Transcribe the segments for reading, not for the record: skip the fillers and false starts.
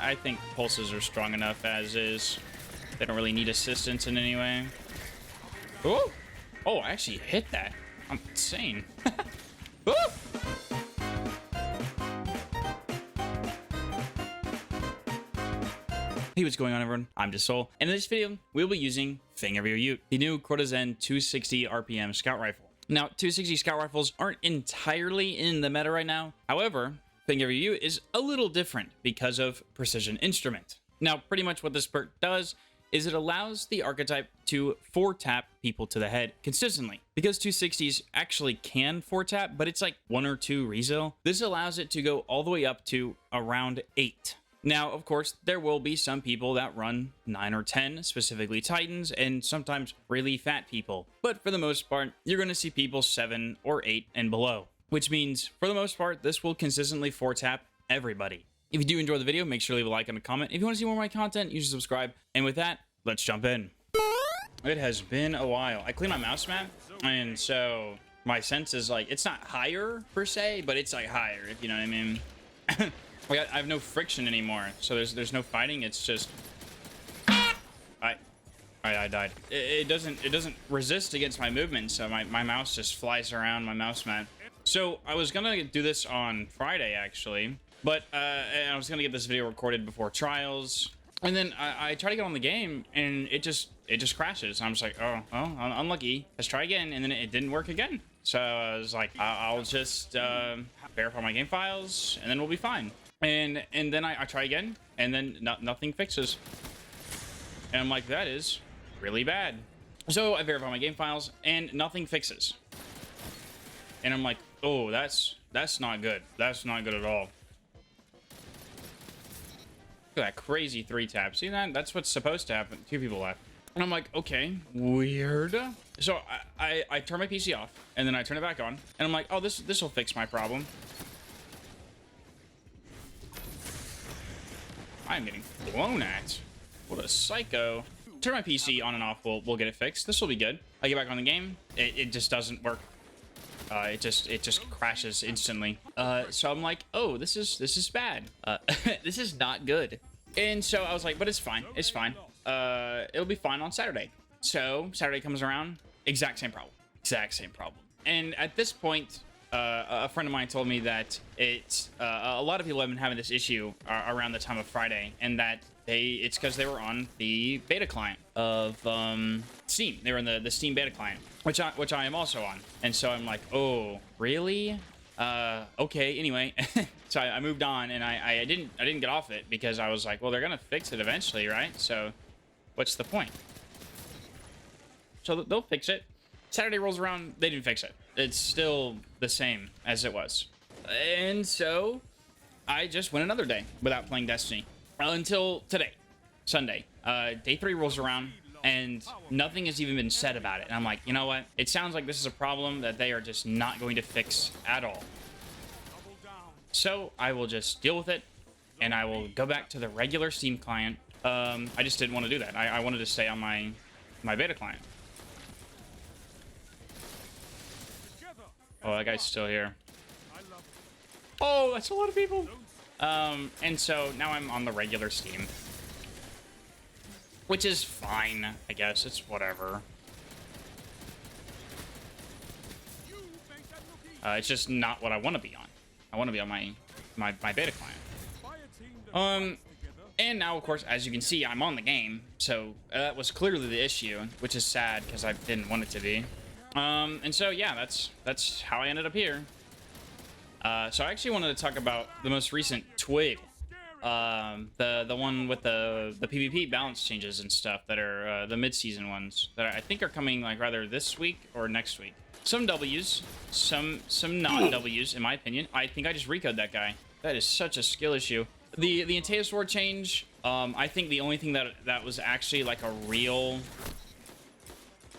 I think pulses are strong enough as is. They don't really need assistance in any way. Oh! Oh, I actually hit that. I'm insane. Woo! Hey, what's going on, everyone? I'm JustSoul, and in this video, we'll be using Fang of Ir Yut, the new Cortazan 260 RPM scout rifle. Now, 260 scout rifles aren't entirely in the meta right now. However, Fang of Ir Yut is a little different because of precision instrument. Now, pretty much what this perk does is it allows the archetype to 4-tap people to the head consistently. Because 260s actually can 4-tap, but it's like 1 or 2 resil, this allows it to go all the way up to around 8. Now, of course, there will be some people that run 9 or 10, specifically Titans, and sometimes really fat people. But for the most part, you're going to see people 7 or 8 and below. Which means, for the most part, this will consistently 4-tap everybody. If you do enjoy the video, make sure to leave a like and a comment. If you want to see more of my content, you should subscribe. And with that, let's jump in. It has been a while. I cleaned my mouse mat, and so my sense is like, it's not higher per se, but it's like higher, if you know what I mean. I have no friction anymore, so there's no fighting. It's just I died. It doesn't resist against my movement, so my mouse just flies around my mouse mat. So I was gonna do this on Friday actually, but I was gonna get this video recorded before trials, and then I try to get on the game and it just crashes. I'm just like, oh, unlucky. Let's try again, and then it didn't work again. So I was like, I'll just verify my game files, and then we'll be fine. And then I try again, and then nothing fixes. And I'm like, that is really bad. So I verify my game files, and nothing fixes. And I'm like, oh, that's not good. That's not good at all. Look at that crazy 3-tap. See that? That's what's supposed to happen. 2 people left. And I'm like, okay, weird. So I turn my PC off, and then I turn it back on, and I'm like, oh, this will fix my problem. I'm getting blown at. What a psycho. Turn my PC on and off. We'll get it fixed. This will be good. I get back on the game. It just doesn't work. It just crashes instantly. So I'm like, oh, this is bad. This is not good. And so I was like, but it's fine. It's fine. It'll be fine on Saturday. So Saturday comes around. Exact same problem. Exact same problem. And at this point, a friend of mine told me that it's a lot of people have been having this issue around the time of Friday, and that it's because they were on the beta client of Steam. They were in the Steam beta client, which I am also on. And so I'm like, oh, really? Okay. Anyway, so I moved on, and I didn't get off it because I was like, well, they're gonna fix it eventually, right? So what's the point? So they'll fix it. Saturday rolls around, they didn't fix it. It's still the same as it was. And so I just went another day without playing Destiny until today, Sunday. Day 3 rolls around and nothing has even been said about it. And I'm like, you know what? It sounds like this is a problem that they are just not going to fix at all. So I will just deal with it, and I will go back to the regular Steam client. I just didn't want to do that. I wanted to stay on my beta client. Oh, that guy's still here. Oh, that's a lot of people. And so now I'm on the regular Steam, which is fine, I guess. It's whatever. It's just not what I want to be on. I want to be on my beta client. And now, of course, as you can see, I'm on the game. So that was clearly the issue, which is sad because I didn't want it to be. And so yeah, that's how I ended up here. So I actually wanted to talk about the most recent twig, the one with the PvP balance changes and stuff that are the mid-season ones that I think are coming like rather this week or next week. Some W's, some not W's in my opinion. I think I just recoded that guy. That is such a skill issue. The Inteo sword change. I think the only thing that was actually like a real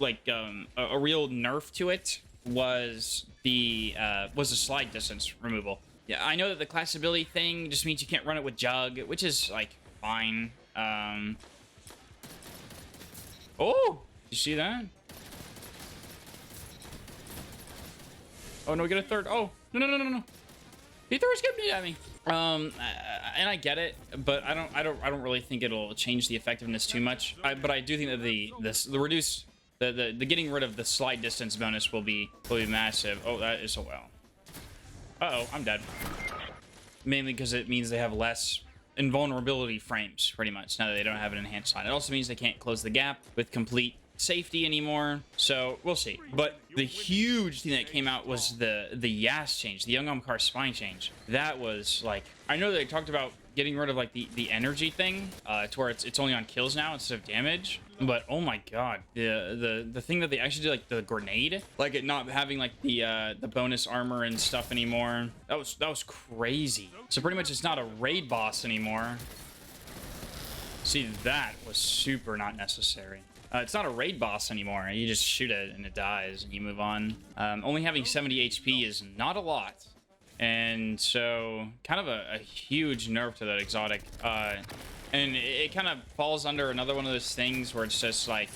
nerf to it was the slide distance removal. Yeah, I know that the class ability thing just means you can't run it with Jug, which is like fine. Oh, you see that? Oh no, we get a third. Oh no. He threw a skip at me. And I get it, but I don't really think it'll change the effectiveness too much. But I do think that the getting rid of the slide distance bonus will be massive. Oh, that is so well. Uh-oh, I'm dead. Mainly because it means they have less invulnerability frames, pretty much, now that they don't have an enhanced slide. It also means they can't close the gap with complete safety anymore, so we'll see. But the huge thing that came out was the YAS change, the Young Car spine change. That was like, I know they talked about getting rid of like the energy thing to where it's only on kills now instead of damage, but oh my god, the thing that they actually did, like the grenade, like it not having like the bonus armor and stuff anymore, that was crazy. So pretty much it's not a raid boss anymore. See, that was super not necessary. It's not a raid boss anymore. You just shoot it and it dies and you move on. Only having 70 HP is not a lot. And so kind of a huge nerf to that exotic. And it kind of falls under another one of those things where it's just like,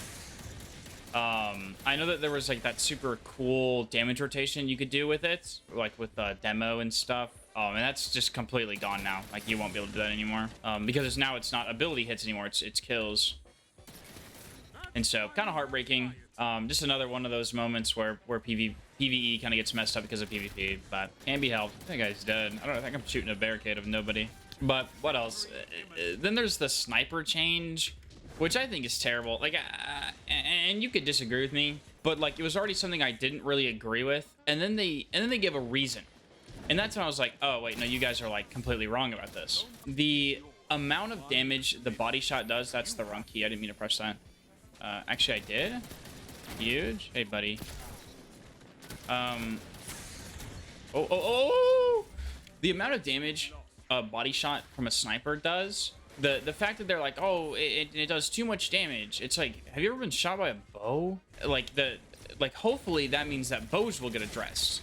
I know that there was like that super cool damage rotation you could do with it, like with demo and stuff. Oh, and that's just completely gone now. Like you won't be able to do that anymore. Because now it's not ability hits anymore, it's kills. And so, kind of heartbreaking. Just another one of those moments where PvE kind of gets messed up because of PvP, but can be helped. That guy's dead. I think I'm shooting a barricade of nobody. But what else? Then there's the sniper change, which I think is terrible. Like, and you could disagree with me, but like it was already something I didn't really agree with. And then they give a reason, and that's when I was like, oh wait, no, you guys are like completely wrong about this. The amount of damage the body shot does. That's the wrong key. I didn't mean to press that. Actually, I did. Huge. Hey, buddy. Oh! The amount of damage a body shot from a sniper does. The fact that they're like, oh, it does too much damage. It's like, have you ever been shot by a bow? Like hopefully that means that bows will get addressed.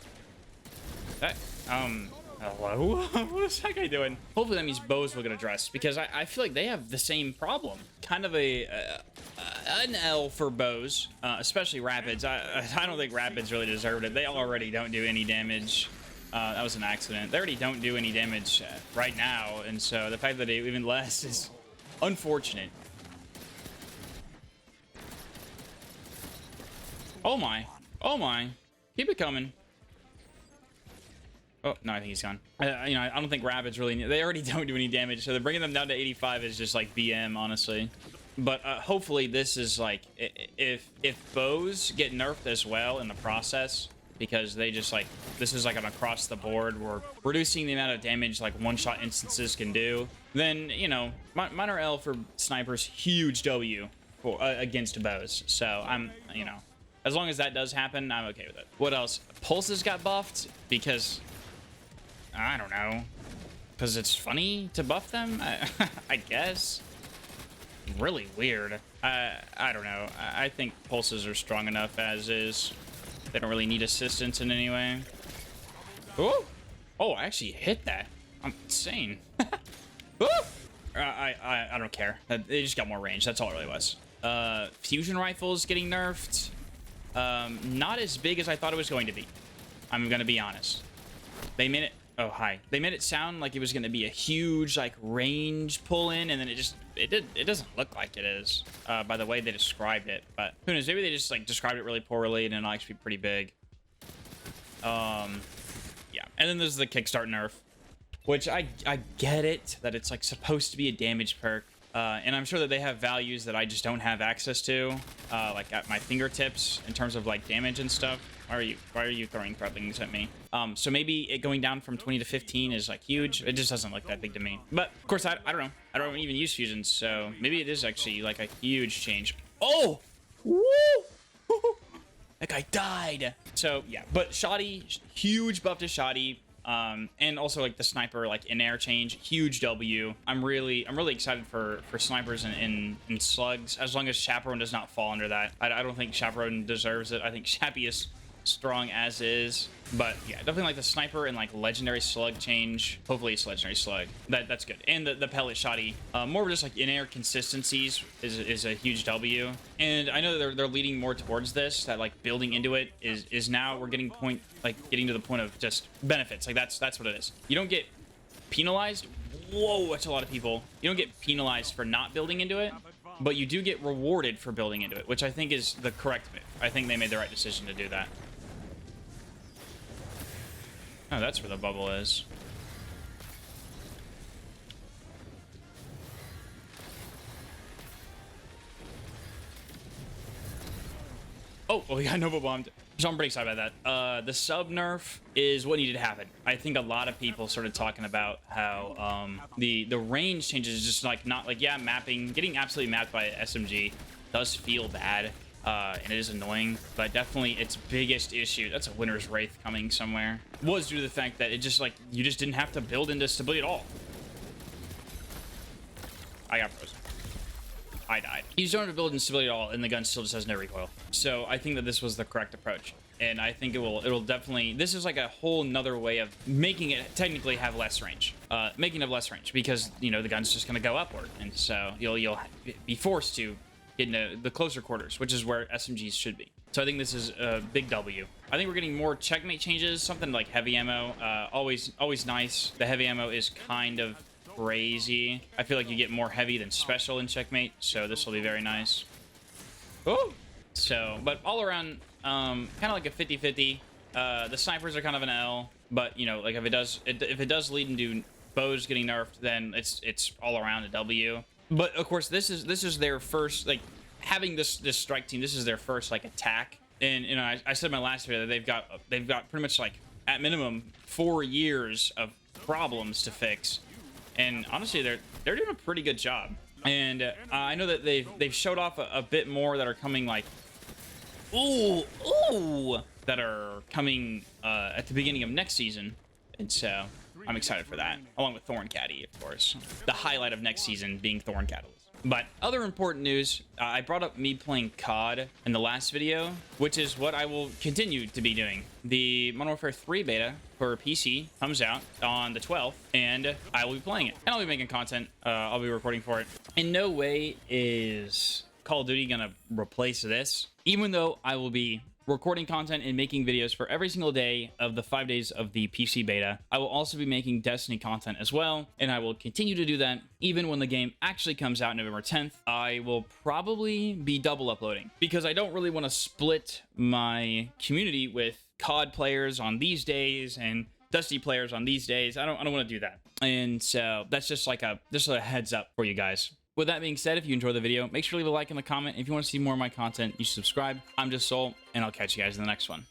That hello? What is that guy doing? Hopefully that means bows will get addressed, because I feel like they have the same problem. Kind of an L for bows, especially rapids. I don't think rapids really deserved it. They already don't do any damage. That was an accident. They already don't do any damage right now, and so the fact that they even less is unfortunate. Oh my. Oh my. Keep it coming. Oh, no, I think he's gone. You know, I don't think rapids really... They already don't do any damage, so they're bringing them down to 85 is just like BM, honestly. But hopefully this is like... If bows get nerfed as well in the process, because they just like... This is like an across the board, we're reducing the amount of damage like one-shot instances can do, then, you know, minor L for snipers, huge W for, against bows. So I'm, you know... As long as that does happen, I'm okay with it. What else? Pulses got buffed because... I don't know. Because it's funny to buff them? I guess. Really weird. I don't know. I think pulses are strong enough as is. They don't really need assistance in any way. Oh! Oh, I actually hit that. I'm insane. Oh! I don't care. They just got more range. That's all it really was. Fusion rifles getting nerfed. Not as big as I thought it was going to be. I'm gonna be honest. They made it... Oh, hi. They made it sound like it was going to be a huge, like, range pull-in, and then it doesn't look like it is, by the way they described it. But who knows? Maybe they just, like, described it really poorly, and it'll actually be pretty big. Yeah. And then there's the kickstart nerf, which I get it, that it's, like, supposed to be a damage perk. And I'm sure that they have values that I just don't have access to, like, at my fingertips, in terms of, like, damage and stuff. Why are you throwing things at me? So maybe it going down from 20 to 15 is like huge. It just doesn't look that big to me. But of course, I don't know. I don't even use fusions, so maybe it is actually like a huge change. Oh! Woo! That guy died. So yeah, but shoddy, huge buff to shoddy. And also like the sniper, like in-air change, huge W. I'm really excited for snipers and slugs, as long as Chaperone does not fall under that. I don't think Chaperone deserves it. I think Chappy is strong as is, but yeah, definitely like the sniper and like legendary slug change. Hopefully it's legendary slug. That's good. And the pellet shoddy, more just like in-air consistencies is a huge W. And I know that they're leading more towards this, that like building into it is now we're getting to the point of just benefits. Like that's what it is. You don't get penalized. Whoa, that's a lot of people. You don't get penalized for not building into it, but you do get rewarded for building into it, which I think is the correct move. I think they made the right decision to do that. Oh, that's where the bubble is. Oh, well, we got Nova Bombed. So I'm pretty excited about that. The sub nerf is what needed to happen. I think a lot of people started talking about how the range changes is just like not like, yeah, mapping, getting absolutely mapped by SMG does feel bad, and it is annoying, but definitely its biggest issue, that's a Winter's Wraith coming somewhere, was due to the fact that it just like, you just didn't have to build into stability at all. I got frozen. I died. You don't have to build instability at all, and the gun still just has no recoil. So I think that this was the correct approach, and I think it'll definitely. This is like a whole nother way of making it technically have less range, making it have less range, because you know the gun's just gonna go upward, and so you'll be forced to get into the closer quarters, which is where SMGs should be. So I think this is a big W. I think we're getting more checkmate changes, something like heavy ammo. Always nice. The heavy ammo is kind of crazy. I feel like you get more heavy than special in checkmate, so this will be very nice. Oh, so but all around kind of like a 50-50. The snipers are kind of an L, but you know, like if it does lead into bows getting nerfed, then it's all around a W. But of course, this is their first, like, having this strike team, this is their first like attack. And you know, I said in my last video that they've got pretty much like at minimum 4 years of problems to fix. And honestly, they're doing a pretty good job. And I know that they've showed off a bit more that are coming, like, that are coming at the beginning of next season. And so I'm excited for that, along with Thorn Caddy, of course. The highlight of next season being Thorn Catalyst. But other important news, I brought up me playing COD in the last video, which is what I will continue to be doing. The Modern Warfare 3 beta for PC comes out on the 12th, and I will be playing it. And I'll be making content. I'll be recording for it. In no way is Call of Duty gonna replace this, even though I will be recording content and making videos for every single day of the 5 days of the PC beta. I will also be making Destiny content as well, and I will continue to do that even when the game actually comes out November 10th. I will probably be double uploading because I don't really want to split my community with COD players on these days and Destiny players on these days. I don't want to do that. And so that's just like a heads up for you guys. With that being said, if you enjoyed the video, make sure to leave a like and a comment. If you want to see more of my content, you should subscribe. I'm just Soul, and I'll catch you guys in the next one.